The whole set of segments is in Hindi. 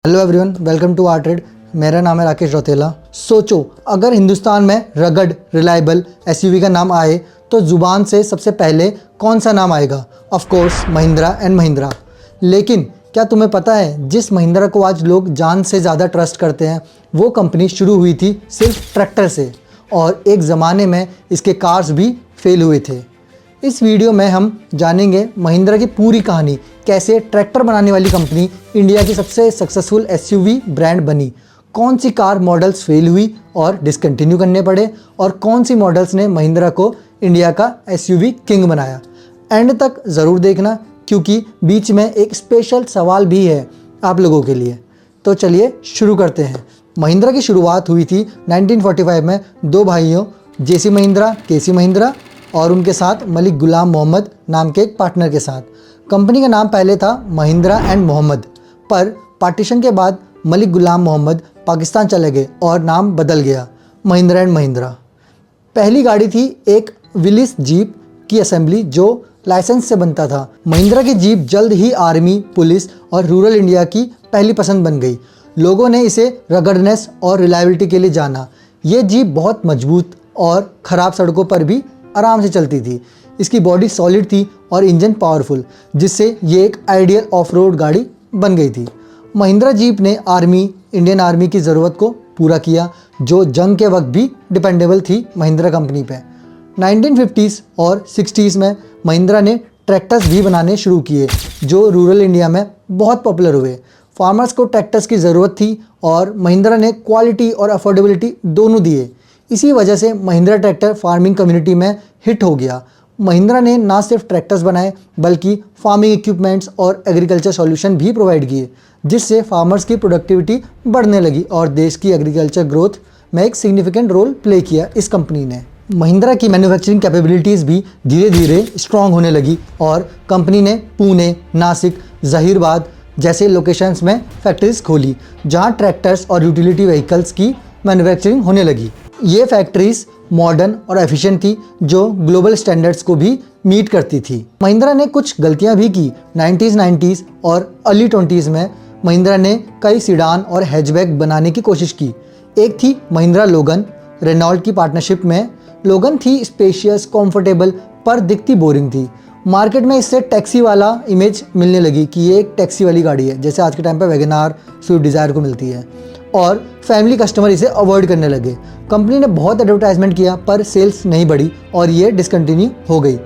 Hello everyone, welcome to our trade. मेरा नाम है राकेश रौतेला। सोचो, अगर हिंदुस्तान में रगड रिलायबल एसयूवी का नाम आए तो ज़ुबान से सबसे पहले कौन सा नाम आएगा? Of course Mahindra and Mahindra. लेकिन क्या तुम्हें पता है, जिस महिंद्रा को आज लोग जान से ज़्यादा ट्रस्ट करते हैं, वो कंपनी शुरू हुई थी सिर्फ ट्रैक्टर से, और एक ज़माने में इसके कार्स भी फेल हुए थे। इस वीडियो में हम जानेंगे महिंद्रा की पूरी कहानी, कैसे ट्रैक्टर बनाने वाली कंपनी इंडिया की सबसे सक्सेसफुल एसयूवी ब्रांड बनी, कौन सी कार मॉडल्स फेल हुई और डिसकंटिन्यू करने पड़े, और कौन सी मॉडल्स ने महिंद्रा को इंडिया का एसयूवी किंग बनाया। एंड तक ज़रूर देखना, क्योंकि बीच में एक स्पेशल सवाल भी है आप लोगों के लिए। तो चलिए शुरू करते हैं। महिंद्रा की शुरुआत हुई थी 1945 में दो भाइयों जेसी महिंद्रा, केसी महिंद्रा और उनके साथ मलिक गुलाम मोहम्मद नाम के एक पार्टनर के साथ। कंपनी का नाम पहले था महिंद्रा एंड मोहम्मद, पर पार्टीशन के बाद मलिक गुलाम मोहम्मद पाकिस्तान चले गए और नाम बदल गया महिंद्रा एंड महिंद्रा। पहली गाड़ी थी एक विलिस जीप की असेंबली जो लाइसेंस से बनता था। महिंद्रा की जीप जल्द ही आर्मी, पुलिस और रूरल इंडिया की पहली पसंद बन गई। लोगों ने इसे रगडनेस और रिलायबिलिटी के लिए जाना। ये जीप बहुत मजबूत और ख़राब सड़कों पर भी आराम से चलती थी। इसकी बॉडी सॉलिड थी और इंजन पावरफुल, जिससे ये एक आइडियल ऑफ रोड गाड़ी बन गई थी। महिंद्रा जीप ने इंडियन आर्मी की ज़रूरत को पूरा किया, जो जंग के वक्त भी डिपेंडेबल थी महिंद्रा कंपनी पे। 1950s और 60s में महिंद्रा ने ट्रैक्टर्स भी बनाने शुरू किए, जो रूरल इंडिया में बहुत पॉपुलर हुए। फार्मर्स को ट्रैक्टर्स की ज़रूरत थी और महिंद्रा ने क्वालिटी और अफोर्डेबिलिटी दोनों दिए। इसी वजह से महिंद्रा ट्रैक्टर फार्मिंग कम्युनिटी में हिट हो गया। महिंद्रा ने ना सिर्फ ट्रैक्टर्स बनाए, बल्कि फार्मिंग इक्विपमेंट्स और एग्रीकल्चर सॉल्यूशन भी प्रोवाइड किए, जिससे फार्मर्स की प्रोडक्टिविटी बढ़ने लगी और देश की एग्रीकल्चर ग्रोथ में एक सिग्निफिकेंट रोल प्ले किया इस कंपनी ने। महिंद्रा की मैन्युफैक्चरिंग कैपेबिलिटीज़ भी धीरे धीरे स्ट्रॉन्ग होने लगी और कंपनी ने पुणे, नासिक, जहीराबाद जैसे लोकेशंस में फैक्ट्रीज खोली, जहां ट्रैक्टर्स और यूटिलिटी व्हीकल्स की मैन्युफैक्चरिंग होने लगी। ये फैक्ट्रीज मॉडर्न और एफिशिएंट थी, जो ग्लोबल स्टैंडर्ड्स को भी मीट करती थी। महिंद्रा ने कुछ गलतियां भी की। 90s और अर्ली 20s में महिंद्रा ने कई सीडान और हैचबैक बनाने की कोशिश की। एक थी महिंद्रा लोगन, रेनॉल्ट की पार्टनरशिप में। लोगन थी स्पेशियस, कंफर्टेबल, पर दिखती बोरिंग थी। मार्केट में इससे टैक्सी वाला इमेज मिलने लगी कि ये एक टैक्सी वाली गाड़ी है, जैसे आज के टाइम पे वैगनार, स्विफ्ट डिज़ायर को मिलती है, और फैमिली कस्टमर इसे अवॉइड करने लगे। कंपनी ने बहुत एडवर्टाइजमेंट किया, पर सेल्स नहीं बढ़ी और ये डिसकंटिन्यू हो गई।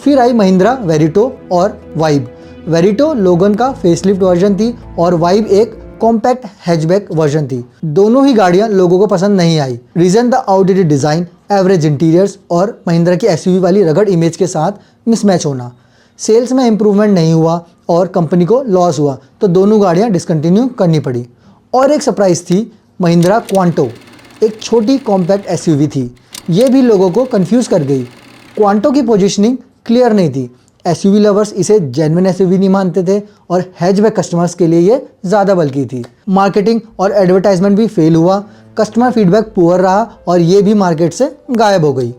फिर आई महिंद्रा वेरिटो और वाइब। वेरिटो लोगन का फेसलिफ्ट वर्जन थी और वाइब एक कॉम्पैक्ट हैचबैक वर्जन थी। दोनों ही गाड़ियां लोगों को पसंद नहीं आई। Reason the outdated design, average interiors और महिंद्रा की एसयूवी वाली रगड़ इमेज के साथ मिसमैच होना। सेल्स में इंप्रूवमेंट नहीं हुआ और कंपनी को लॉस हुआ, तो दोनों गाड़ियां डिसकंटिन्यू करनी पड़ी। और एक सरप्राइज़ थी महिंद्रा क्वांटो, एक छोटी कॉम्पैक्ट एसयूवी थी। ये भी लोगों को कंफ्यूज कर गई। क्वांटो की पोजीशनिंग क्लियर नहीं थी। एसयूवी लवर्स इसे जेन्युइन एसयूवी नहीं मानते थे और हैचबैक कस्टमर्स के लिए ये ज़्यादा बल्कि थी। मार्केटिंग और एडवर्टाइजमेंट भी फेल हुआ, कस्टमर फीडबैक पुअर रहा और ये भी मार्केट से गायब हो गई।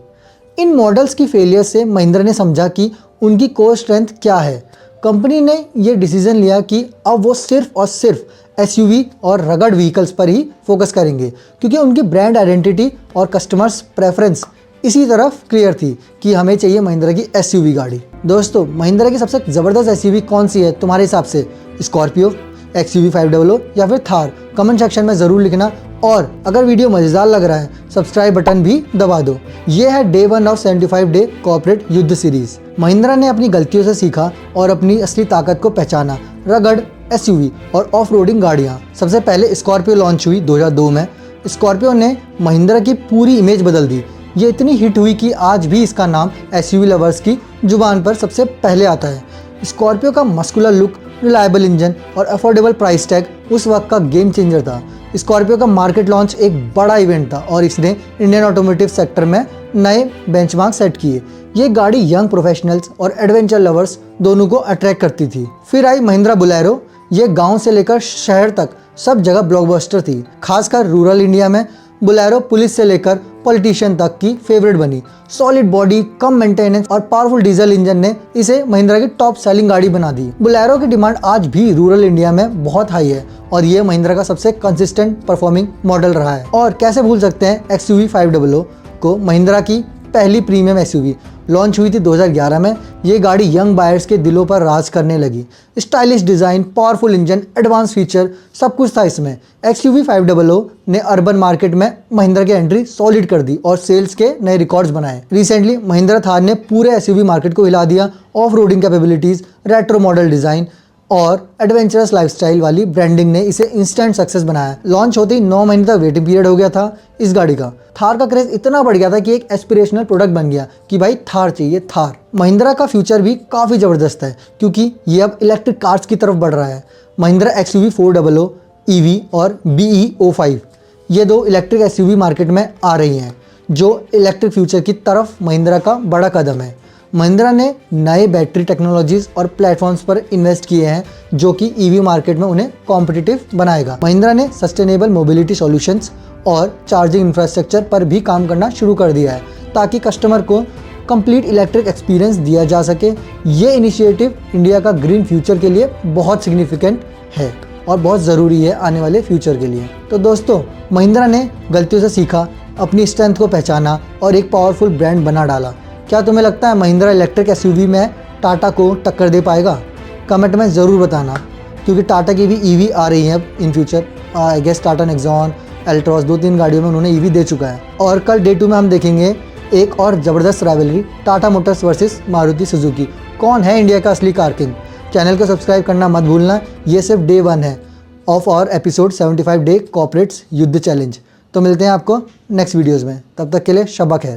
इन मॉडल्स की फेलियर से महिंद्रा ने समझा कि उनकी कोर स्ट्रेंथ क्या है। कंपनी ने ये डिसीजन लिया कि अब वो सिर्फ और सिर्फ एसयूवी और रगड़ व्हीकल्स पर ही फोकस करेंगे, क्योंकि उनकी ब्रांड आइडेंटिटी और कस्टमर्स प्रेफरेंस इसी तरफ क्लियर थी कि हमें चाहिए महिंद्रा की एसयूवी गाड़ी। दोस्तों, महिंद्रा की सबसे ज़बरदस्त एसयूवी कौन सी है तुम्हारे हिसाब से? स्कॉर्पियो, XUV 500 या फिर थार? कमेंट सेक्शन में ज़रूर लिखना। और अगर वीडियो मज़ेदार लग रहा है, सब्सक्राइब बटन भी दबा दो। ये है डे 1 ऑफ 75 डे कॉर्पोरेट युद्ध सीरीज़। महिंद्रा ने अपनी गलतियों से सीखा और अपनी असली ताकत को पहचाना। रगड़, एसयूवी और ऑफ रोडिंग गाड़ियाँ। सबसे पहले स्कॉर्पियो लॉन्च हुई 2002 में। स्कॉर्पियो ने महिंद्रा की पूरी इमेज बदल दी। ये इतनी हिट हुई कि आज भी इसका नाम एसयूवी लवर्स की जुबान पर सबसे पहले आता है। स्कॉर्पियो का मस्कुलर लुक, रिलायबल इंजन और अफोर्डेबल प्राइस टैग उस वक्त का गेम चेंजर था। स्कॉर्पियो का मार्केट लॉन्च एक बड़ा इवेंट था और इसने इंडियन ऑटोमोटिव सेक्टर में नए बेंचमार्क सेट किए। ये गाड़ी यंग प्रोफेशनल्स और एडवेंचर लवर्स दोनों को अट्रैक्ट करती थी। फिर आई महिंद्रा बोलेरो। ये गांव से लेकर शहर तक सब जगह ब्लॉकबस्टर थी। खासकर रूरल इंडिया में बोलेरो पुलिस से लेकर पॉलिटिशियन तक की फेवरेट बनी। सॉलिड बॉडी, कम मेंटेनेंस और पावरफुल डीजल इंजन ने इसे महिंद्रा की टॉप सेलिंग गाड़ी बना दी। बोलेरो की डिमांड आज भी रूरल इंडिया में बहुत हाई है और ये महिंद्रा का सबसे कंसिस्टेंट परफॉर्मिंग मॉडल रहा है। और कैसे भूल सकते हैं XUV 500 को, महिंद्रा की पहली प्रीमियम SUV लॉन्च हुई थी 2011 में। ये गाड़ी यंग बायर्स के दिलों पर राज करने लगी। Stylish design, powerful engine, advance feature, सब कुछ था इसमें। XUV 500 ने अर्बन मार्केट में महिंद्रा की एंट्री सॉलिड कर दी और सेल्स के नए रिकॉर्ड्स बनाए। रिसेंटली महिंद्रा थार ने पूरे SUV मार्केट को हिला दिया। Off roading capabilities, retro model design और एडवेंचरस लाइफस्टाइल वाली ब्रांडिंग ने इसे इंस्टेंट सक्सेस बनाया। लॉन्च होते ही 9 महीने तक वेटिंग पीरियड हो गया था इस गाड़ी का। थार का क्रेज इतना बढ़ गया था कि एक एस्पिरेशनल प्रोडक्ट बन गया कि भाई थार चाहिए थार। महिंद्रा का फ्यूचर भी काफ़ी ज़बरदस्त है क्योंकि ये अब इलेक्ट्रिक कार्स की तरफ बढ़ रहा है। महिंद्रा XUV 400 EV और BE05 ये 2 इलेक्ट्रिक SUV मार्केट में आ रही हैं, जो इलेक्ट्रिक फ्यूचर की तरफ महिंद्रा का बड़ा कदम है। महिंद्रा ने नए बैटरी टेक्नोलॉजीज और प्लेटफॉर्म्स पर इन्वेस्ट किए हैं जो कि EV मार्केट में उन्हें कॉम्पिटिटिव बनाएगा। महिंद्रा ने सस्टेनेबल मोबिलिटी सॉल्यूशंस और चार्जिंग इंफ्रास्ट्रक्चर पर भी काम करना शुरू कर दिया है ताकि कस्टमर को कंप्लीट इलेक्ट्रिक एक्सपीरियंस दिया जा सके। ये इनिशिएटिव इंडिया का ग्रीन फ्यूचर के लिए बहुत सिग्निफिकेंट है और बहुत ज़रूरी है आने वाले फ्यूचर के लिए। तो दोस्तों, महिंद्रा ने गलतियों से सीखा, अपनी स्ट्रेंथ को पहचाना और एक पावरफुल ब्रांड बना डाला। क्या तुम्हें लगता है महिंद्रा इलेक्ट्रिक SUV में टाटा को टक्कर दे पाएगा? कमेंट में ज़रूर बताना, क्योंकि टाटा की भी EV आ रही है in future. I guess Tata Nexon, Altroz, 2-3 गाड़ियों में उन्होंने EV दे चुका है। और कल Day 2 में हम देखेंगे एक और ज़बरदस्त rivalry, Tata Motors versus Maruti Suzuki. कौन है इंडिया का असली कार किंग? चैनल को सब्सक्राइब करना मत भूलना। ये सिर्फ Day 1 है ऑफ और एपिसोड 75 डे कॉर्पोरेट्स युद्ध चैलेंज। तो मिलते हैं आपको नेक्स्ट वीडियोज़ में, तब तक के लिए शब्बा खैर।